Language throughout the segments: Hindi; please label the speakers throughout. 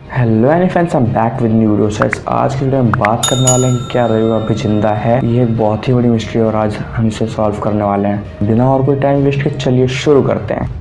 Speaker 1: Hello any friends, I am back with new video. आज की वीडियो में बात करने वाले हैं कि क्या रेयू अभी जिंदा है। ये एक बहुत ही बड़ी मिस्ट्री और आज हम इसे सॉल्व करने वाले हैं। बिना और कोई टाइम वेस्ट के चलिए शुरू करते हैं।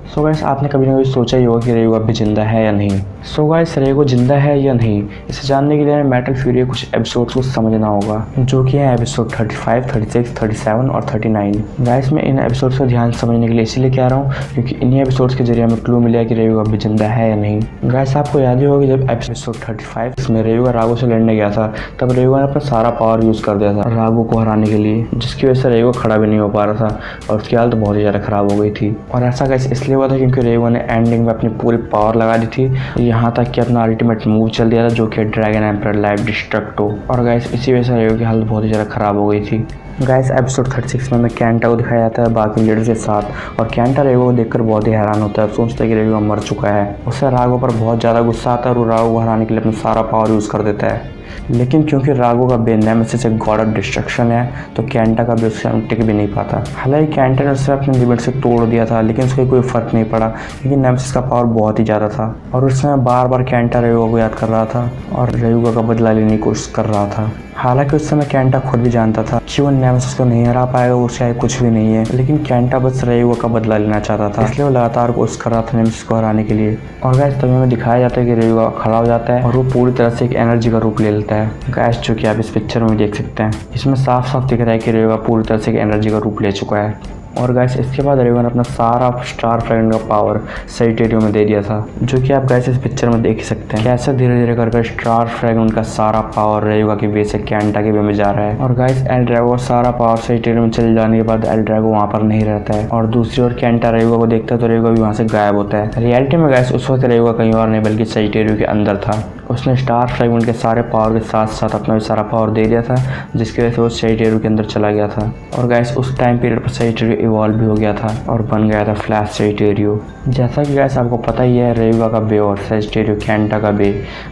Speaker 1: सो गाइस, आपने कभी ना कभी सोचा ही होगा कि रेयू अभी जिंदा है या नहीं। सो गाइस, रेयू जिंदा है या नहीं, इसे जानने के लिए मेटल फ्यूरी के कुछ एपिसोड्स को समझना होगा, जो कि है एपिसोड 35, 36, 37 और 39। गाइस, मैं इन एपिसोड्स का ध्यान समझने के लिए इसीलिए कह रहा हूँ क्योंकि इन्हीं एपिसोड्स के जरिए हमें क्लू मिला कि रेयू अभी जिंदा है या नहीं। गाइस, आपको याद ही होगा जब एपिसोड 35 में रेयू राघो से लड़ने गया था, तब रेयू ने अपना सारा पावर यूज कर दिया था राघो को हराने के लिए, जिसकी वजह से रेयू खड़ा भी नहीं हो पा रहा था और उसकी हालत बहुत ही ज़्यादा खराब हो गई थी। और ऐसा गाइस इसलिए हुआ था क्योंकि रेयू ने एंडिंग में अपनी पूरी पावर लगा दी थी, यहाँ तक कि अपना अल्टीमेट मूव चल दिया था, जो कि ड्रैगन एम्परर लाइफ डिस्ट्रक्टो। और गाइस इसी वजह से रेयू की हालत बहुत ही ज़्यादा खराब हो गई थी। गाइस, एपिसोड 36 में कैंटा को दिखाया जाता है बाकी लीडर्स के साथ, और कैंटा रेयू को देखकर बहुत ही हैरान होता है। सोचता है कि रेयू मर चुका है। उससे राघो पर बहुत ज़्यादा गुस्सा आता है और वो राघो को हराने के लिए अपना सारा पावर यूज़ कर देता है। लेकिन क्योंकि राघो का बेन नेमेसिस एक गॉड ऑफ डिस्ट्रक्शन है, तो कैंटा का भी उससे टिक भी नहीं पाता। हालांकि कैंटा ने उससे अपने लिमिट से तोड़ दिया था, लेकिन उसको कोई फर्क नहीं पड़ा क्योंकि नेमेसिस का पावर बहुत ही ज़्यादा था। और उस समय बार बार कैंटा रेयू को याद कर रहा था और रेयू का बदला लेने की कोशिश कर रहा था। हालांकि उस समय कैंटा खुद भी जानता था कि वो नेमेसिस को नहीं हरा पाएगा, वो शायद कुछ भी नहीं है, लेकिन कैंटा बस रेयू का बदला लेना चाहता था, इसलिए वो लगातार कोशिश कर रहा था नेमेसिस को हराने के लिए। और गाइस, तभी हमें दिखाया जाता है कि रेयू खड़ा हो जाता है और वो पूरी तरह से एक एनर्जी का रूप ले लेता है। गाइस, जो कि आप इस पिक्चर में देख सकते हैं, इसमें साफ साफ दिख रहा है कि रेयू पूरी तरह से एक एनर्जी का रूप ले चुका है। और गाइस, इसके बाद रेयू ने अपना सारा स्टार फ्रैगमेंट का पावर सेजिटेरियो में दे दिया था, जो कि आप गाइस इस पिक्चर में देख ही सकते हैं कैसे धीरे धीरे कर स्टार फ्रैगमेंट का सारा पावर रेयू के वे से कैंटा के वे में जा रहा है। और गाइस, एल ड्रैगो सारा पावर सेजिटेरियो में चले जाने के बाद एल ड्रैगो वहाँ पर नहीं रहता है, और दूसरी ओर कैंटा रेयू को देखता है तो रेयू भी वहाँ से गायब होता है। रियलिटी में गाइस उस वक्त रेयू कहीं और नहीं बल्कि सेजिटेरियो के अंदर था। उसने स्टार फ्रैगमेंट के सारे पावर के साथ साथ अपना भी सारा पावर दे दिया था, जिसकी वजह से वो सेजिटेरियो के अंदर चला गया था। और गाइस, उस टाइम पीरियड पर सेजिटेरियो इवॉल्व भी हो गया था और बन गया था फ्लैश सेजिटेरियो। जैसा कि गाइस आपको पता ही है, रेयू का बे और सेजिटेरियो कैंटा का बे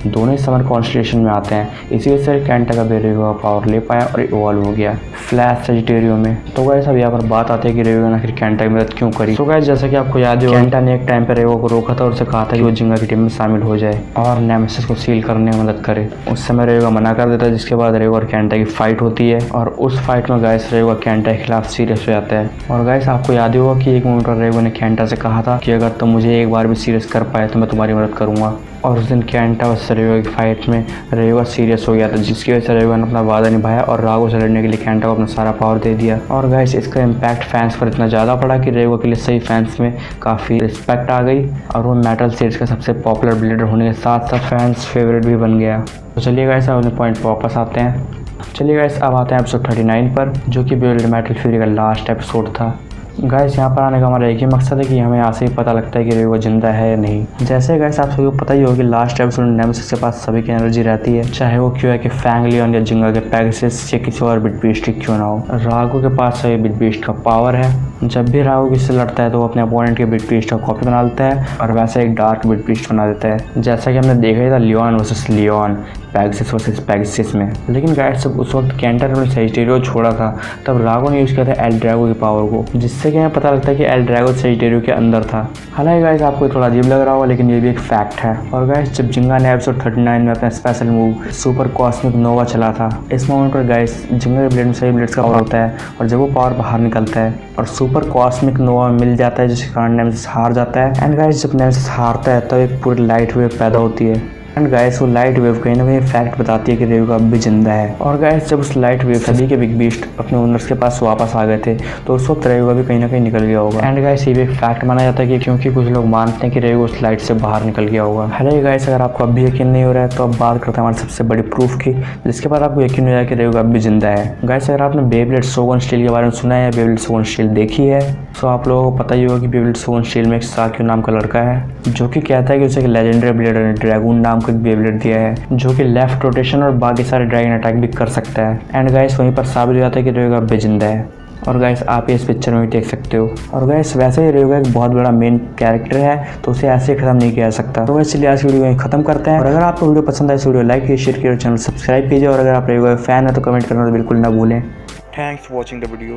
Speaker 1: दोनों ही समर कॉन्स्टेलेशन में आते हैं, इसी वजह से कैंटा का बे रेयू का पावर ले पाया और इवॉल्व हो गया फ्लैश सेजिटेरियो में। तो गाइस, अब यहाँ पर बात आती है कि रेयू ने आखिर कैंटा की मदद क्यों करी। तो गाइस, जैसा कि आपको याद है, कैंटा ने एक टाइम पर रेयू को रोका था और उसे कहा था कि वो जिंगा की टीम में शामिल हो जाए और नेमेसिस को सील करने में मदद करे। उस समय रेयू मना कर देता है, जिसके बाद रेयू और कैंटा की फाइट होती है और उस फाइट में गाइस रेयू कैंटा के खिलाफ सीरियस हो जाता है। और गाइस, आपको याद ही होगा कि एक मोमेंट पर रेयू ने कैंटा से कहा था कि अगर तुम मुझे एक बार भी सीरियस कर पाए तो मैं तुम्हारी मदद करूंगा। और उस दिन कैंटा और रेयू की फाइट में रेयू सीरियस हो गया था, जिसकी वजह से रेयू ने अपना वादा निभाया और राघो से लड़ने के लिए कैंटा को अपना सारा पावर दे दिया। और गाइस, इसका इम्पैक्ट फैंस पर इतना ज़्यादा पड़ा कि रेयू के लिए सही फैंस में काफ़ी रिस्पेक्ट आ गई और वो मेटल सीरीज का सबसे पॉपुलर ब्लेडर होने के साथ साथ फैंस फेवरेट भी बन गया। तो चलिए गाइस, अब अपने पॉइंट पर वापस आते हैं। चलिए गाइस, अब आते हैं एपिसोड 39 पर, जो कि मेटल फ्यूरी का लास्ट एपिसोड था। गाइस, यहाँ पर आने का हमारा एक ही मकसद है कि हमें यहाँ से ही पता लगता है कि रेयू जिंदा है या नहीं। जैसे गाइस आप सभी को पता ही होगा कि लास्ट एपिसोड में नेमेसिस के पास सभी की एनर्जी रहती है, चाहे वो क्यों है कि फैंग लियोन या जिंगा के पेगासस या किसी और बिट बीस्ट की क्यों ना हो। राघो के पास सभी बिट बीस्ट का पावर है। जब भी राघो किससे लड़ता है तो वो अपने अपोनेंट के बिट बीस्ट का कॉपी बना लेता है और वैसे एक डार्क बिट बीस्ट बना देता है, जैसा कि हमने देखा ही था Leone versus Leone, Pegasus versus Pegasus में। लेकिन गाइस, जब उस वक्त कैंटा ने सेजिटेरियो छोड़ा था तब राघो ने यूज़ किया था एल ड्रैगो की पावर को, जिससे कि हमें पता लगता है कि एल ड्रैगो सेजिटेरियो के अंदर था। हालांकि गाइस आपको थोड़ा अजीब लग रहा होगा, लेकिन ये भी एक फैक्ट है। और गाइस, जब जिंगा ने एपिसोड 39 में अपना स्पेशल मूव सुपर कॉस्मिक नोवा चला था, इस मोमेंट पर गाइस जिंगा के ब्लेड में सभी ब्लेड्स का पावर होता है और जब वो पावर बाहर निकलता है और सुपर कॉस्मिक नोवा में मिल जाता है, जिसके कारण नेमेसिस हार जाता है। एंड गाइस, जब नेमेसिस हारता है तो एक पूरी लाइट वेव पैदा होती है। एंड गाइस, वो लाइट वेव कहीं ना कहीं फैक्ट बताती है कि रेयू अब भी जिंदा है। और गाइस, जब उस लाइट वेव सभी के बिग बीस्ट अपने ओनर्स के पास वापस आ गए थे तो उस वक्त रेयू भी कहीं ना कहीं निकल गया होगा। एंड गाइस, ये भी एक फैक्ट माना जाता है कि क्योंकि कुछ लोग मानते हैं कि रेयू उस लाइट से बाहर निकल गया होगा। हालांकि गाइस, अगर आपको अब भी यकीन नहीं हो रहा है तो अब बात करते हैं हमारे सबसे बड़ी प्रूफ की, जिसके बाद आपको यकीन हो जाए कि रेयू अब भी जिंदा है। गाइस, अगर आपने बेब्लेड शोगन स्टील के बारे में सुना है या बेब्लेड शोगन स्टील देखी है तो आप लोगों को पता ही होगा कि बेब्लेड शोगन स्टील में एक साक्यू नाम का लड़का है, जो कि कहता है कि उसे एक लेजेंडरी ब्लेडर ने ड्रैगून नाम का एक बेब्लेड दिया है, जो कि लेफ्ट रोटेशन और बाकी सारे ड्रैगन अटैक भी कर सकता है। एंड गाइस, वहीं पर साबित हो जाता है कि रेयू अब भी जिंदा है। और गाइस आप इस पिक्चर में भी देख सकते हो। और गाइस वैसे ही रेयुगा एक बहुत बड़ा मेन कैरेक्टर है, तो उसे ऐसे खत्म नहीं किया जा सकता। तो इसलिए आज की वीडियो में खत्म करते हैं। और अगर आपको वीडियो पसंद आए इस वीडियो लाइक कीजिए, शेयर कीजिए, चैनल सब्सक्राइब कीजिए। और अगर आप रेयुगा फैन है तो कमेंट करना तो बिल्कुल ना भूलें। Thanks for watching the video.